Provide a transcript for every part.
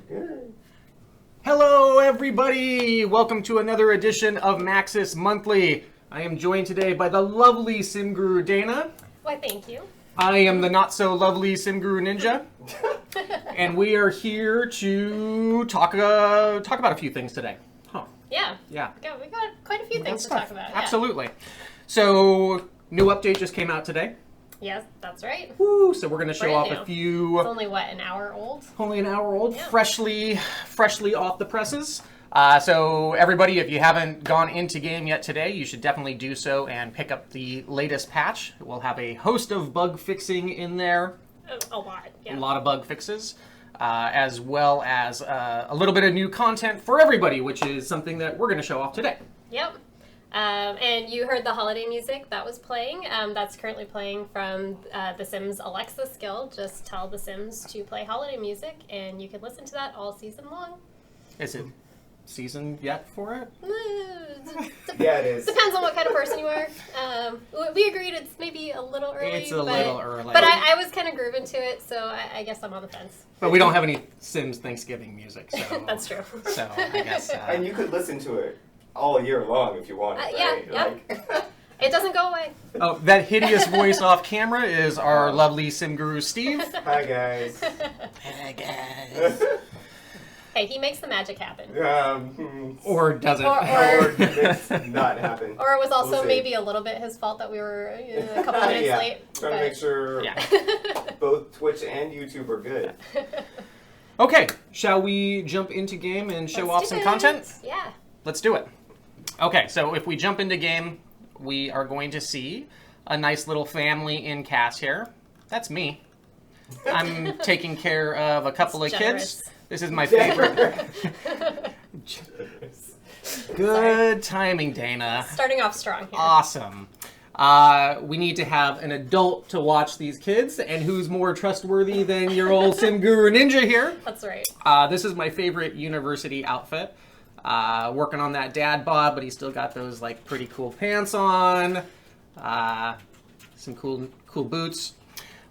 Good. Hello, everybody! Welcome to another edition of Maxis Monthly. I am joined today by the lovely Sim Guru Dana. Why, thank you. I am the not-so-lovely Sim Guru Ninja. And we are here to talk about a few things today. Huh. Yeah. Yeah. We got quite a few things to talk about. Absolutely. Yeah. So, new update just came out today. Yes, that's right. Woo! So we're going to show off a few... It's only, what, an hour old? Only an hour old, yeah. freshly off the presses. So everybody, if you haven't gone into game yet today, you should definitely do so and pick up the latest patch. We'll have a host of bug fixing in there. A lot, yeah. A lot of bug fixes, as well as a little bit of new content for everybody, which is something that we're going to show off today. Yep. And you heard the holiday music that was playing. That's currently playing from the Sims Alexa skill. Just tell the Sims to play holiday music, and you can listen to that all season long. Is it season yet for it? Yeah, it is. Depends on what kind of person you are. We agreed it's maybe a little early. It's a little early. But I was kind of grooving to it, so I guess I'm on the fence. But we don't have any Sims Thanksgiving music, so... That's true. So, I guess... And you could listen to it all year long if you wanted, right? Yeah, Like... It doesn't go away. Oh, that hideous voice off camera is our lovely Sim Guru Steve. Hi, guys. Hey, guys. Hey, he makes the magic happen. Or doesn't. Or it's not happen. Or it was also We'll see. maybe a little bit his fault that we were a couple of minutes Yeah. late. Trying to make sure both Twitch and YouTube are good. Okay, shall we jump into game and show off some content? Yeah. Let's do it. Okay, so if we jump into game, we are going to see a nice little family in CAS here. That's me. I'm taking care of a couple of kids. This is my favorite. Good timing, Dana. Starting off strong here. Awesome. We need to have an adult to watch these kids, and who's more trustworthy than your old Sim Guru Ninja here? That's right. This is my favorite university outfit. Working on that dad bod, but he's still got those like pretty cool pants on. Some cool boots.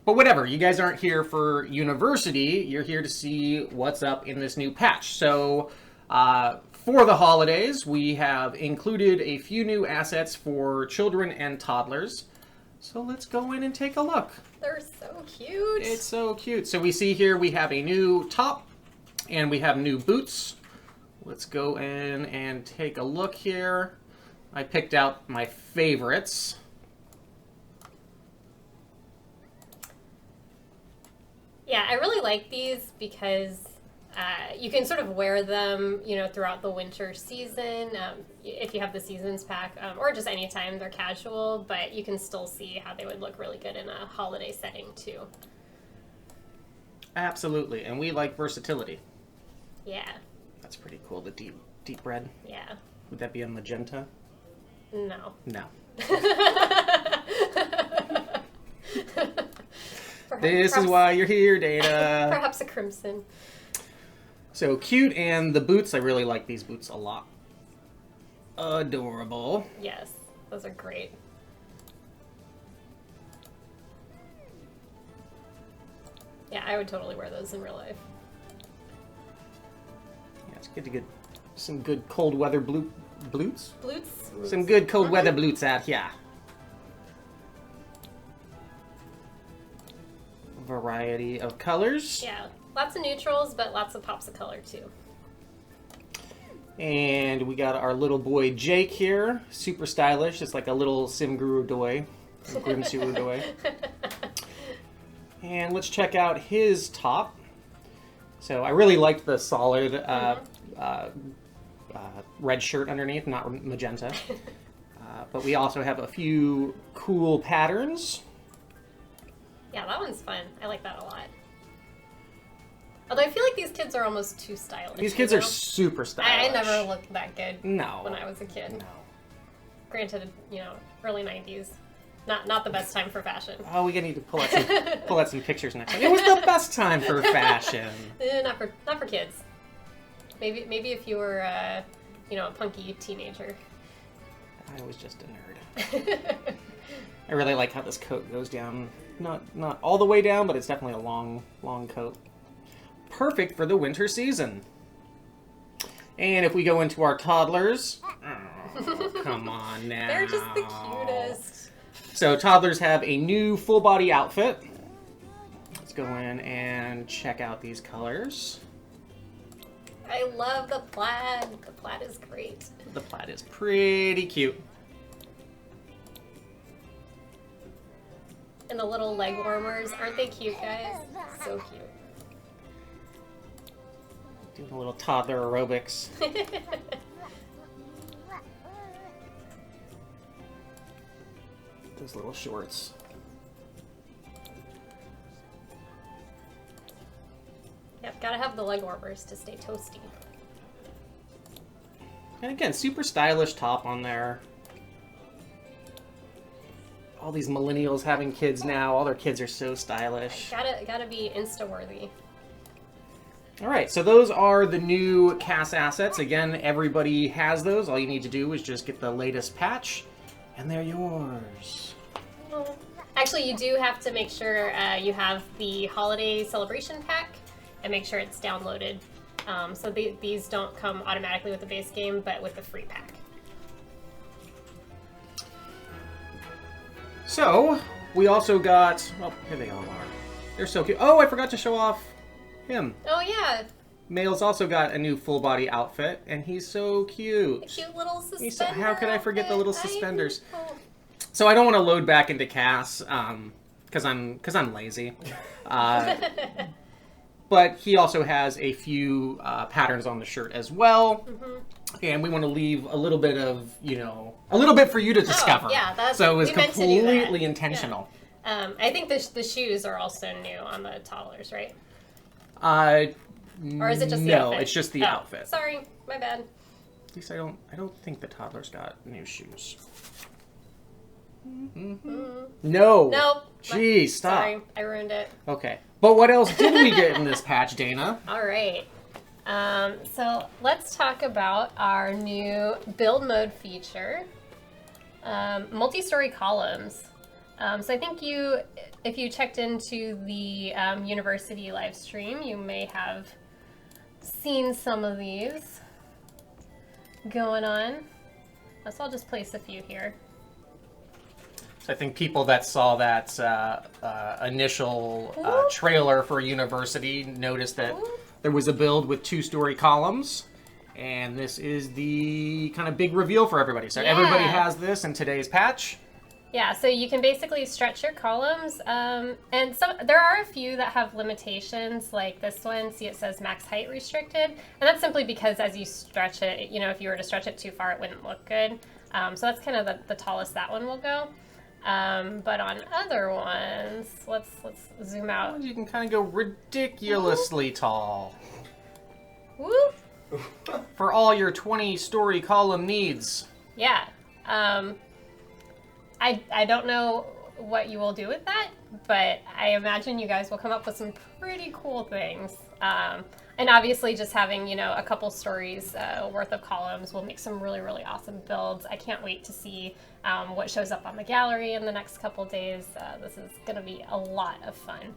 But whatever, you guys aren't here for university. You're here to see what's up in this new patch. So for the holidays, we have included a few new assets for children and toddlers. So let's go in and take a look. They're so cute. It's so cute. So we see here we have a new top and we have new boots. Let's go in and take a look here. I picked out my favorites. Yeah, I really like these because you can sort of wear them, throughout the winter season. If you have the seasons pack, or just anytime they're casual, but you can still see how they would look really good in a holiday setting too. Absolutely, and we like versatility. Yeah. That's pretty cool, the deep red. Yeah. Would that be a magenta? No. No. This is why you're here, Dana. Perhaps a crimson. So cute, and the boots, I really like these boots a lot. Adorable. Yes, those are great. Yeah, I would totally wear those in real life. Yeah, it's good to get some good cold weather boots? Boots? Some good cold weather boots out here. Variety of colors. Yeah, lots of neutrals, but lots of pops of color too. And we got our little boy Jake here, super stylish. It's like a little Sim Guru Doy, Grim Guru Doy. And let's check out his top. So I really liked the solid red shirt underneath, not magenta. But we also have a few cool patterns. Yeah, that one's fun. I like that a lot. Although I feel like these kids are almost too stylish. These kids are super stylish. I never looked that good No. when I was a kid. No. Granted, early 90s. Not the best time for fashion. Oh, we need to pull out some pictures next time. It was the best time for fashion. Not for kids. Maybe if you were a punky teenager. I was just a nerd. I really like how this coat goes down. Not all the way down, but it's definitely a long coat. perfect for the winter season. And if we go into our toddlers, oh, come on now. They're just the cutest. So toddlers have a new full body outfit. Let's go in and check out these colors. I love the plaid. The plaid is great. The plaid is pretty cute. And the little leg warmers, aren't they cute, guys? So cute. Doing a little toddler aerobics. Those little shorts. Yep, gotta have the leg warmers to stay toasty. And again, super stylish top on there. All these millennials having kids now, all their kids are so stylish. Gotta be Insta-worthy. All right, so those are the new CAS assets. Again, everybody has those. All you need to do is just get the latest patch, and they're yours. Actually, you do have to make sure you have the holiday celebration pack and make sure it's downloaded. So these don't come automatically with the base game, but with the free pack. So, we also got... Oh, here they all are. They're so cute. Oh, I forgot to show off him. Oh, yeah. Male's also got a new full body outfit, and he's so cute. The cute little suspender He's how could I forget the little suspenders? I know. So I don't want to load back into CAS, because I'm lazy. But he also has a few patterns on the shirt as well. Mm-hmm. And we want to leave a little bit of, a little bit for you to discover. Oh, yeah, so it was we meant to do that. completely intentional. Yeah. I think the shoes are also new on the toddlers, right? Or is it just the no, outfit? it's just the outfit. Sorry, my bad. At least I don't think the toddlers got new shoes. No. Nope. Jeez, stop. Sorry, I ruined it. Okay. But what else did we get in this patch, Dana? All right. So let's talk about our new build mode feature, MultiStory Columns. So I think if you checked into the university live stream, you may have seen some of these going on. So I'll just place a few here. So I think people that saw that initial trailer for University noticed that there was a build with 2-story columns, and this is the kind of big reveal for everybody. So everybody has this in today's patch. Yeah, so you can basically stretch your columns, and there are a few that have limitations, like this one. See, it says max height restricted, and that's simply because as you stretch it, if you were to stretch it too far, it wouldn't look good. So that's kind of the tallest that one will go. But on other ones, let's zoom out. You can kind of go ridiculously tall. Woo! For all your 20-story column needs. Yeah. I don't know what you will do with that, but I imagine you guys will come up with some pretty cool things. And obviously just having, a couple stories worth of columns will make some really, really awesome builds. I can't wait to see what shows up on the gallery in the next couple days. This is going to be a lot of fun.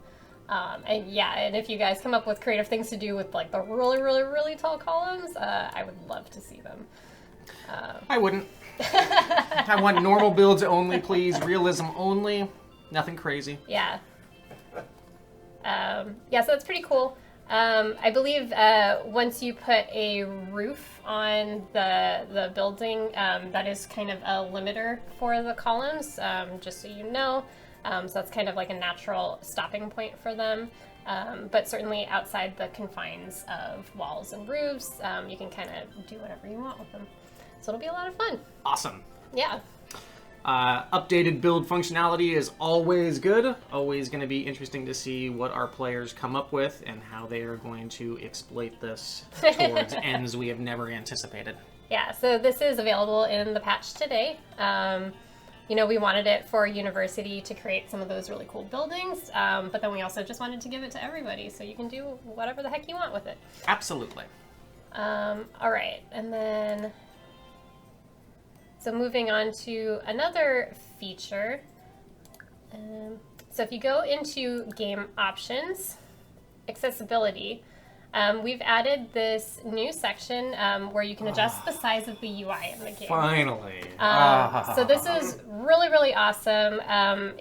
And if you guys come up with creative things to do with like the really, really, really tall columns, I would love to see them. I wouldn't. I want normal builds only, please. Realism only. Nothing crazy. Yeah. So that's pretty cool. I believe once you put a roof on the building, that is kind of a limiter for the columns, just so you know. So that's kind of like a natural stopping point for them. But certainly outside the confines of walls and roofs, you can kind of do whatever you want with them. So it'll be a lot of fun. Awesome. Yeah. Updated build functionality is always good. Always going to be interesting to see what our players come up with and how they are going to exploit this towards ends we have never anticipated. Yeah, so this is available in the patch today. We wanted it for University to create some of those really cool buildings, but then we also just wanted to give it to everybody, so you can do whatever the heck you want with it. Absolutely. All right, and then... So moving on to another feature. So if you go into game options, accessibility, we've added this new section where you can adjust the size of the UI in the game. Finally. So this is really, really awesome.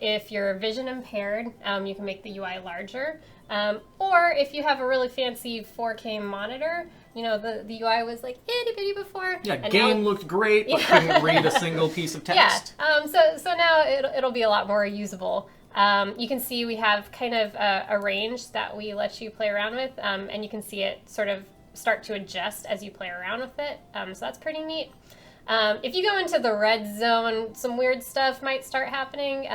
If you're vision impaired, you can make the UI larger. Or if you have a really fancy 4K monitor, you know, the UI was like itty bitty before. Yeah, and game now, looked great, but couldn't read a single piece of text. Yeah, so now it'll be a lot more usable. You can see we have kind of a range that we let you play around with, and you can see it sort of start to adjust as you play around with it. So that's pretty neat. If you go into the red zone, some weird stuff might start happening,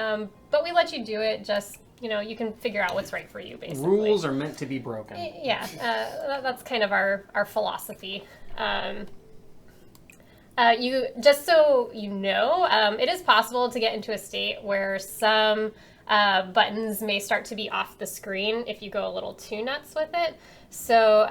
but we let you do it just, you know, you can figure out what's right for you, basically. Rules are meant to be broken. Yeah, that's kind of our philosophy. You just so you know, it is possible to get into a state where some buttons may start to be off the screen if you go a little too nuts with it. So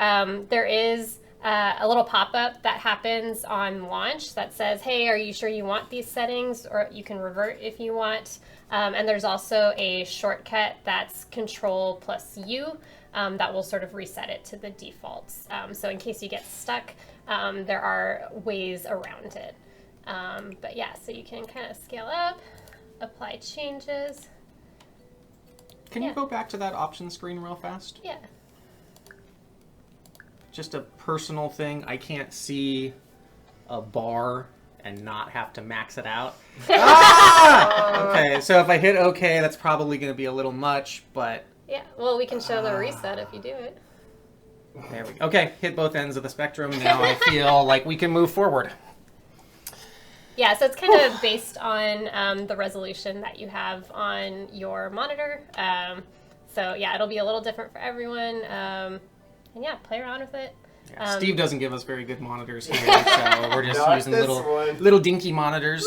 there is a little pop-up that happens on launch that says, hey, are you sure you want these settings? Or you can revert if you want. And there's also a shortcut that's Control+U that will sort of reset it to the defaults. So in case you get stuck, there are ways around it. But yeah, so you can kind of scale up, apply changes. Can you go back to that option screen real fast? Yeah. Just a personal thing. I can't see a bar and not have to max it out. Okay, so if I hit OK, that's probably going to be a little much, but... Yeah, well, we can show the reset if you do it. There we go. Okay, hit both ends of the spectrum. Now I feel like we can move forward. Yeah, so it's kind of based on the resolution that you have on your monitor. So yeah, it'll be a little different for everyone. And yeah, play around with it. Yeah, Steve doesn't give us very good monitors here, so we're just using little dinky monitors.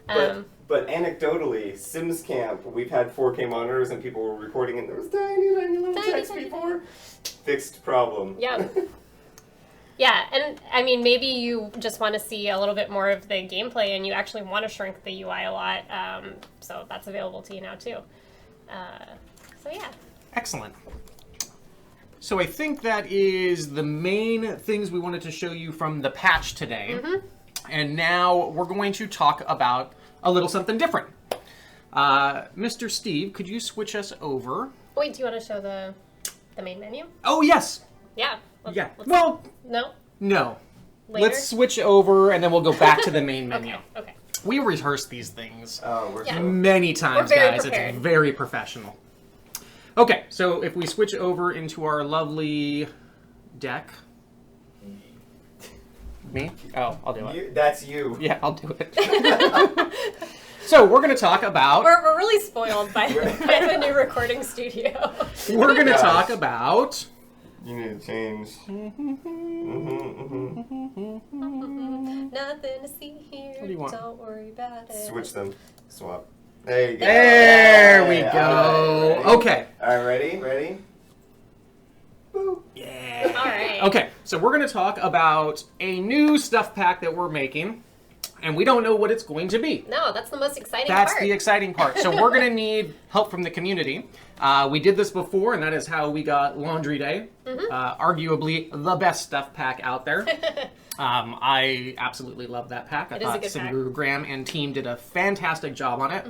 But anecdotally, Sims Camp, we've had 4K monitors and people were recording and there was tiny little text before. Fixed problem. Yeah. Yeah, and I mean, maybe you just want to see a little bit more of the gameplay and you actually want to shrink the UI a lot, so that's available to you now too. So yeah. Excellent. So I think that is the main things we wanted to show you from the patch today. Mm-hmm. And now we're going to talk about a little something different. Mr. Steve, could you switch us over? Wait, do you want to show the main menu? Oh, yes. Yeah. Yeah. No? No. Later? Let's switch over and then we'll go back to the main menu. Okay. We rehearse these things Yeah. many times, We're very guys. prepared. It's very professional. Okay, so if we switch over into our lovely deck. Me? Oh, I'll do it. That's you. Yeah, I'll do it. So we're going to talk about... We're really spoiled by the new recording studio. We're going to talk about... You need to change. Nothing to see here. What do you want? Don't worry about it. Switch them. Swap. There you go. There we go. All right, Okay. All right, ready? Boop. Yeah. All right. Okay, so we're going to talk about a new stuff pack that we're making, and we don't know what it's going to be. No, that's the most exciting That's part. the exciting part. So we're going to need help from the community. We did this before, and that is how we got Laundry Day. Arguably the best stuff pack out there. I absolutely love that pack. I It is a thought good pack. Sindhu Graham and team did a fantastic job on it.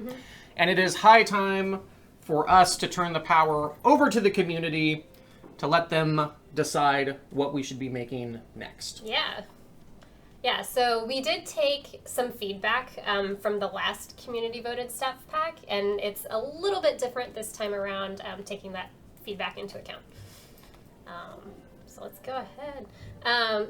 And it is high time for us to turn the power over to the community to let them decide what we should be making next. Yeah. Yeah, so we did take some feedback from the last community voted stuff pack, and it's a little bit different this time around, taking that feedback into account. So let's go ahead.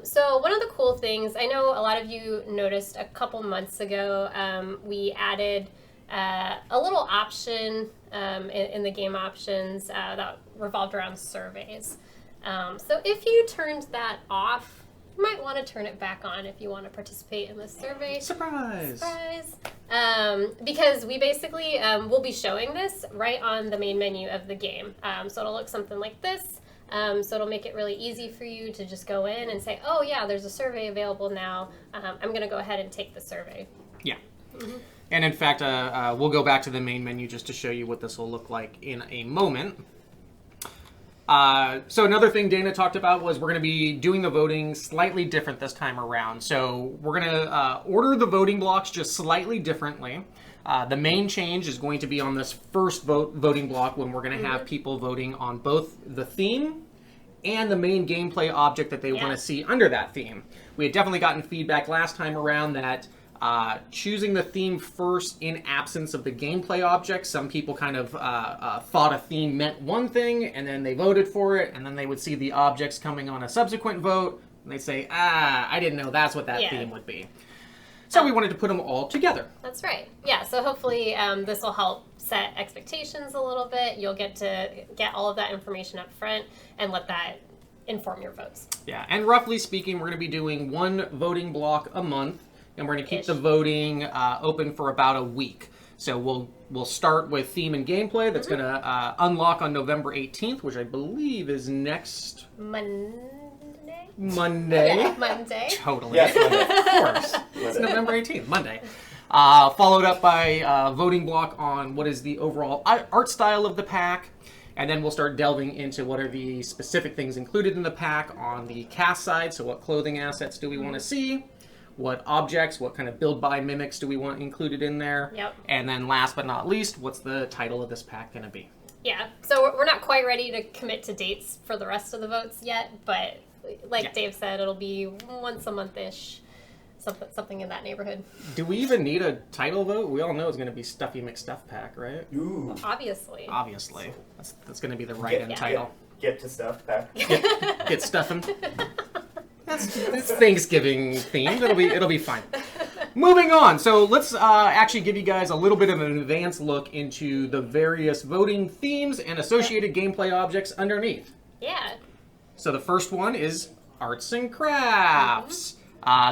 So one of the cool things, I know a lot of you noticed a couple months ago, we added a little option in the game options that revolved around surveys. So if you turned that off, you might want to turn it back on if you want to participate in this survey. Surprise! Surprise! Because we basically will be showing this right on the main menu of the game. So it'll look something like this. So it'll make it really easy for you to just go in and say, oh yeah, there's a survey available now. I'm going to go ahead and take the survey. Yeah. And in fact, we'll go back to the main menu just to show you what this will look like in a moment. So another thing Dana talked about was we're going to be doing the voting slightly different this time around. So we're going to order the voting blocks just slightly differently. The main change is going to be on this first voting block when we're going to have people voting on both the theme and the main gameplay object that they want to see under that theme. We had definitely gotten feedback last time around that choosing the theme first in absence of the gameplay object, some people kind of thought a theme meant one thing, and then they voted for it, and then they would see the objects coming on a subsequent vote, and they'd say, I didn't know that's what that theme would be. So we wanted to put them all together. That's right. Yeah, so hopefully this will help set expectations a little bit. You'll get to get all of that information up front and let that inform your votes. Yeah, and roughly speaking, we're going to be doing one voting block a month, and we're going to keep the voting open for about a week. So we'll start with theme and gameplay. That's going to unlock on November 18th, which I believe is next Monday. Yeah, Monday. Totally. Yes, Monday. Of course. It's November 18th, Monday. Followed up by a voting block on what is the overall art style of the pack. And then we'll start delving into what are the specific things included in the pack on the CAS side. So what clothing assets do we want to see? What objects, what kind of build-by mimics do we want included in there? Yep. And then last but not least, what's the title of this pack going to be? Yeah, so we're not quite ready to commit to dates for the rest of the votes yet, but like Dave said, it'll be once a month-ish, something in that neighborhood. Do we even need a title vote? We all know it's going to be Stuffy McStuff Pack, right? Ooh. Obviously. That's going to be the right-end title. Get to stuff pack. Get stuffing. It's Thanksgiving themed. It'll be fine. Moving on. So let's actually give you guys a little bit of an advanced look into the various voting themes and associated gameplay objects underneath. Yeah. So the first one is arts and crafts.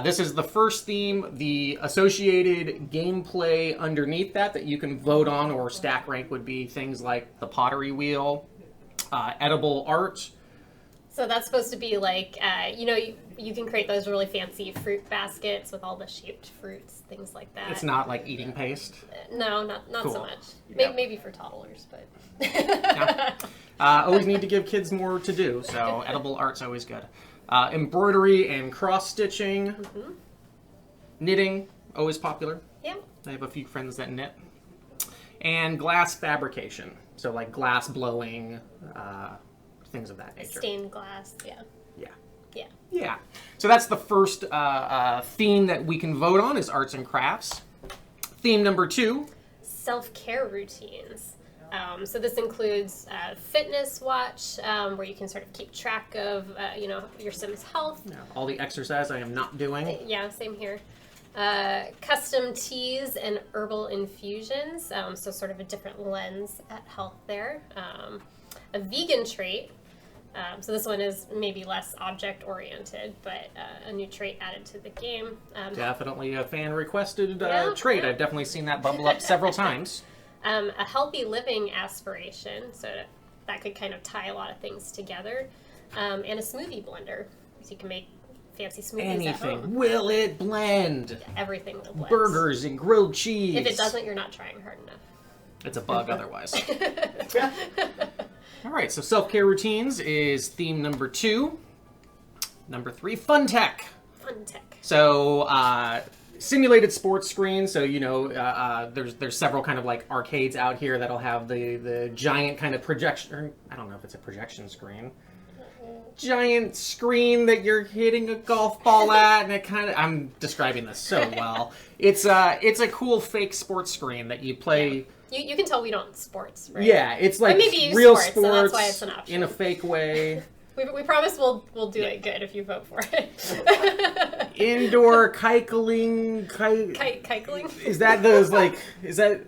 This is the first theme. The associated gameplay underneath that you can vote on or stack rank would be things like the pottery wheel, edible art. So that's supposed to be like, you can create those really fancy fruit baskets with all the shaped fruits, things like that. It's not like eating paste? No, not Cool. so much. Yeah. Maybe for toddlers, but... Yeah. Always need to give kids more to do, so edible art's always good. Embroidery and cross-stitching. Mm-hmm. Knitting, always popular. Yeah. I have a few friends that knit. And glass fabrication, so like glass blowing, things of that nature. Stained glass, yeah. Yeah. So that's the first theme that we can vote on is arts and crafts. Theme number 2. Self-care routines. So this includes fitness watch, where you can sort of keep track of, your Sim's health. Yeah, all the exercise I am not doing. Yeah, same here. Custom teas and herbal infusions, so sort of a different lens at health there. A vegan trait. So this one is maybe less object-oriented, but a new trait added to the game. Definitely a fan-requested trait. I've definitely seen that bubble up several times. A healthy living aspiration, so that could kind of tie a lot of things together. And a smoothie blender, so you can make fancy smoothies at home. Anything. Will it blend? Everything will blend. Burgers and grilled cheese. If it doesn't, you're not trying hard enough. It's a bug otherwise. All right, so self-care routines is theme number 2. Number 3, fun tech. Fun tech. So simulated sports screens. So there's several kind of like arcades out here that'll have the giant kind of projection. I don't know if it's a projection screen. Giant screen that you're hitting a golf ball at, and it kind of, I'm describing this so well. It's a cool fake sports screen that you play. Yeah. You can tell we don't sports, right? Yeah, it's like real sports so that's why it's an option. in a fake way. We promise we'll do it good if you vote for it. Indoor kikeling. Kikeling? Is that those like? Is that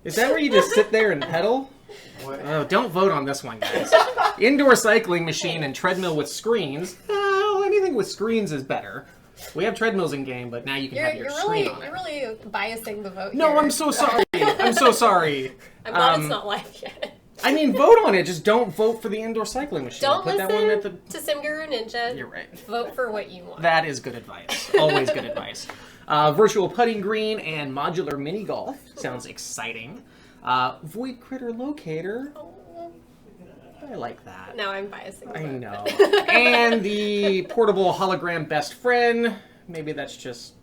where you just sit there and pedal? What? Oh, don't vote on this one, guys. Indoor cycling machine and treadmill with screens. Oh, anything with screens is better. We have treadmills in game, but now you can have your screen on it. You're really biasing the vote No, here. I'm so sorry. I'm so sorry. I'm glad it's not live yet. I mean, vote on it. Just don't vote for the indoor cycling machine. Don't Put listen that one at the... to Sim Guru Ninja. You're right. Vote for what you want. That is good advice. Always good advice. Virtual putting green and modular mini golf. Sounds exciting. Void critter locator. Oh. I like that. Now I'm biasing. I know. And the portable hologram best friend. Maybe that's just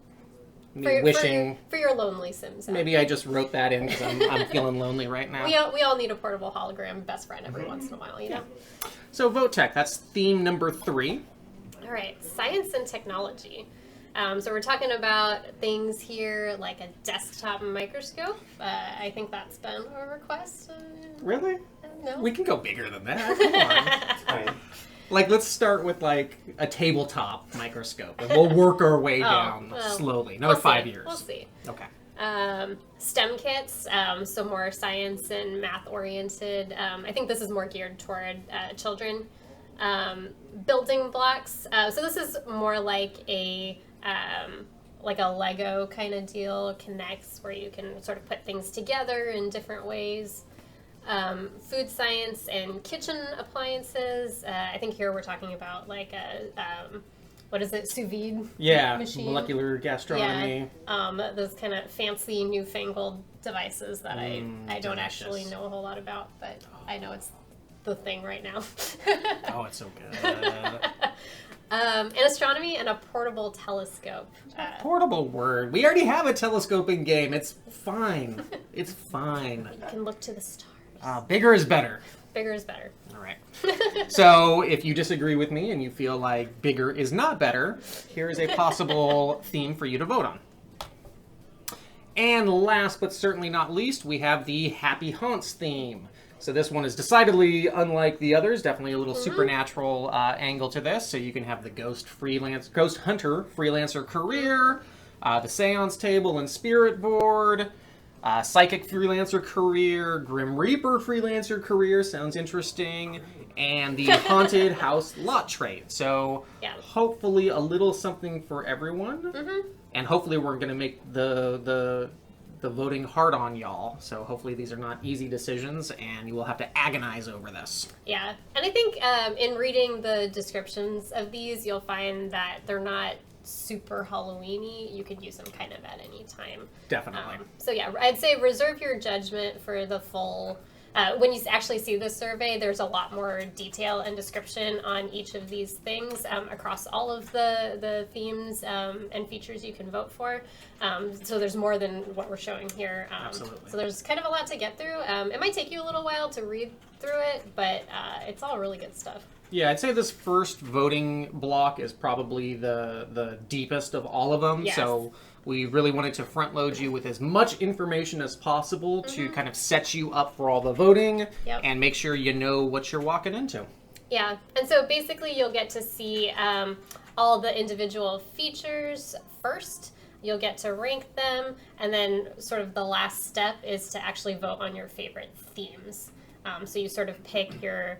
me wishing. For your lonely Sims. Maybe I just wrote that in because I'm feeling lonely right now. We all need a portable hologram best friend every once in a while, you know? So Vote Tech, that's theme number 3. All right, science and technology. So we're talking about things here like a desktop microscope. I think that's been a request. Really? No. We can go bigger than that. Come on. Like, let's start with, like, a tabletop microscope, and we'll work our way down slowly. Another 5 years. We'll see. Okay. STEM kits, so more science and math-oriented. I think this is more geared toward children. Building blocks. So this is more like a Lego kind of deal, connects, where you can sort of put things together in different ways. Food science and kitchen appliances. I think here we're talking about like a, what is it, sous vide machine? Molecular gastronomy. Yeah, those kind of fancy newfangled devices that I don't actually know a whole lot about, but I know it's the thing right now. Oh, it's so good. And astronomy and a portable telescope. Portable word. We already have a telescoping game. It's fine. It's fine. You can look to the stars. Bigger is better. Bigger is better. All right. So if you disagree with me and you feel like bigger is not better, here is a possible theme for you to vote on. And last but certainly not least, we have the Happy Haunts theme. So this one is decidedly unlike the others, definitely a little supernatural angle to this. So you can have the ghost hunter freelancer career, the seance table and spirit board, psychic freelancer career, grim reaper freelancer career, sounds interesting, and the haunted house lot trade. So hopefully a little something for everyone, and hopefully we're going to make the voting hard on y'all. So hopefully these are not easy decisions, and you will have to agonize over this. Yeah, and I think in reading the descriptions of these, you'll find that they're not super Halloween-y. You could use them kind of at any time. Definitely. So yeah, I'd say reserve your judgment for the full. When you actually see the survey, there's a lot more detail and description on each of these things across all of the themes and features you can vote for. So there's more than what we're showing here. Absolutely. So there's kind of a lot to get through. It might take you a little while to read through it, but it's all really good stuff. Yeah, I'd say this first voting block is probably the deepest of all of them. Yes. So we really wanted to front load you with as much information as possible to kind of set you up for all the voting and make sure you know what you're walking into. Yeah, and so basically you'll get to see all the individual features first. You'll get to rank them, and then sort of the last step is to actually vote on your favorite themes. So you sort of pick your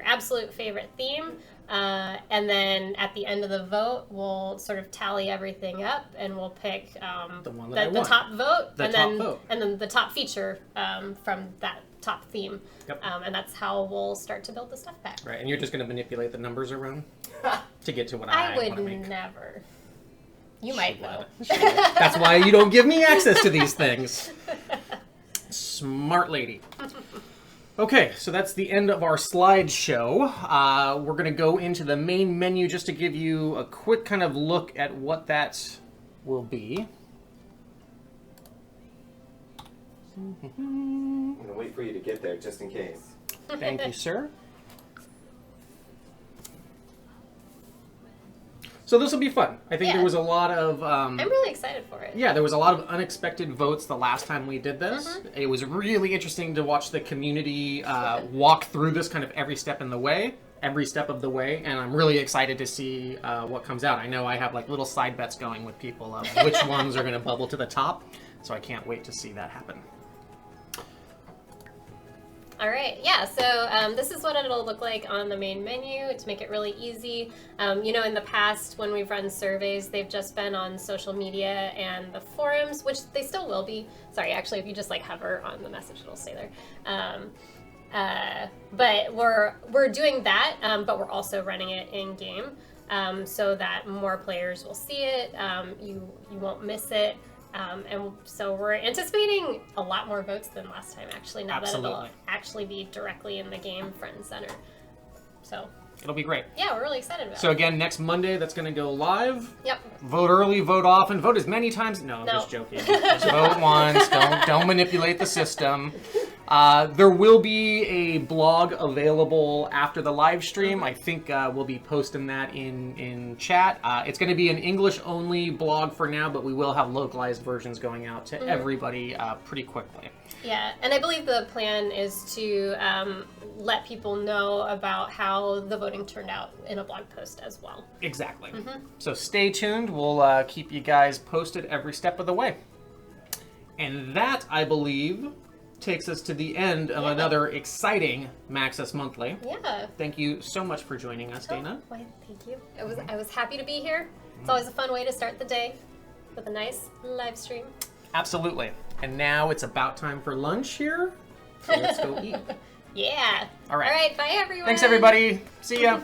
absolute favorite theme, and then at the end of the vote, we'll sort of tally everything up, and we'll pick the top vote, and then the top feature from that top theme. Yep. And that's how we'll start to build the stuff pack. Right, and you're just going to manipulate the numbers around to get to what I want to would make. never. You might though. That's why you don't give me access to these things. Smart lady. Okay, so that's the end of our slideshow. We're going to go into the main menu just to give you a quick kind of look at what that will be. I'm going to wait for you to get there just in case. Thank you, sir. So this will be fun. I think there was a lot of... I'm really excited for it. Yeah, there was a lot of unexpected votes the last time we did this. It was really interesting to watch the community walk through this kind of every step of the way, and I'm really excited to see what comes out. I know I have like little side bets going with people of which ones are going to bubble to the top, so I can't wait to see that happen. All right, yeah, so this is what it'll look like on the main menu to make it really easy. In the past, when we've run surveys, they've just been on social media and the forums, which they still will be. Sorry, actually, if you just like hover on the message, it'll stay there. But we're doing that, but we're also running it in game so that more players will see it. You won't miss it. And so we're anticipating a lot more votes than last time, actually, now that it'll actually be directly in the game front and center. So it'll be great. Yeah, we're really excited about it. So again, next Monday, that's going to go live. Yep. Vote early, vote often, vote as many times. No, I'm just joking. Just vote once. Don't manipulate the system. There will be a blog available after the live stream. I think we'll be posting that in chat. It's going to be an English-only blog for now, but we will have localized versions going out to everybody pretty quickly. Yeah, and I believe the plan is to let people know about how the voting turned out in a blog post as well. Exactly. So stay tuned. We'll keep you guys posted every step of the way. And that, I believe, takes us to the end of another exciting Maxis Monthly. Yeah. Thank you so much for joining us, Dana. Why, thank you. I was happy to be here. It's always a fun way to start the day with a nice live stream. Absolutely. And now it's about time for lunch here. So let's go eat. Yeah. All right. All right. Bye, everyone. Thanks, everybody. See ya.